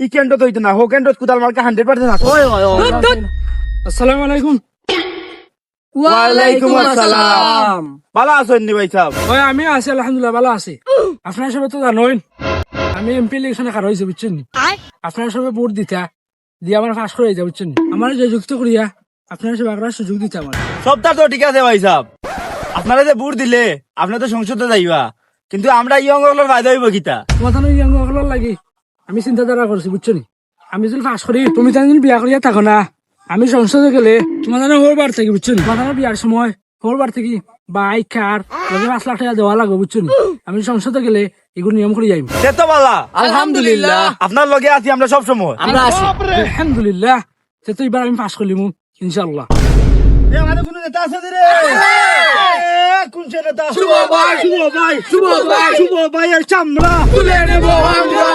ই কেন্দ্র তো হইতো না হো কেন্দ্র কুদাল মার্কা 100% আছে। আসসালামু আলাইকুম। ওয়ালাইকুম আসসালাম। ভালো আছেন নি ভাই সাহেব? ওই আমি আছি আলহামদুলিল্লাহ ভালো আছি। আপনার সবাই তো জানোই আমি এমপি ইলেকশনে খারাপ হয়েছে বুঝছেন নি? আপনার সবাই ভোট দিতা দিয়ে আমার পাস করে যা বুঝছেন নি? আমার যে যুক্ত করিয়া আপনার সবাই একটা সুযোগ দিতে আমার। সবটা তো ঠিক আছে ভাই সাহেব, আপনারা যে বুট দিলে আপনি তো সংসদে যাইবা, কিন্তু আমরা ইয়ং হলের ফায়দা হইব কিতা? তোমার তো ইয়াং হলার লাগি আমি চিন্তাধারা করছি বুঝছো নি? আমি যদি পাস করি তুমি তো বিয়া করিয়া থাকো না, আমি সংসদে গেলে তোমার জানো হোর বার থেকে বুঝছো নি? তোমার জানো বিয়ার সময় হোর বার থেকে বাইক কার 5 লাখ টাকা দেওয়া লাগবে বুঝছো নি? আমি সংসদে গেলে এগুলো নিয়ম করে যাইব। সে তো বালা, আলহামদুলিল্লাহ আপনার লগে আছি আমরা সব সময়। আমরা আছি। আলহামদুলিল্লাহ সে তো এবার আমি পাস করলিম ইনশাল্লাহ। আমাদের কোনো নেতা আছে রে? কোন সে নেতা? শুভ ভাই, শুভ ভাই, শুভ ভাই, শুভ ভাই এর চামড়া তুলে নেব আমরা।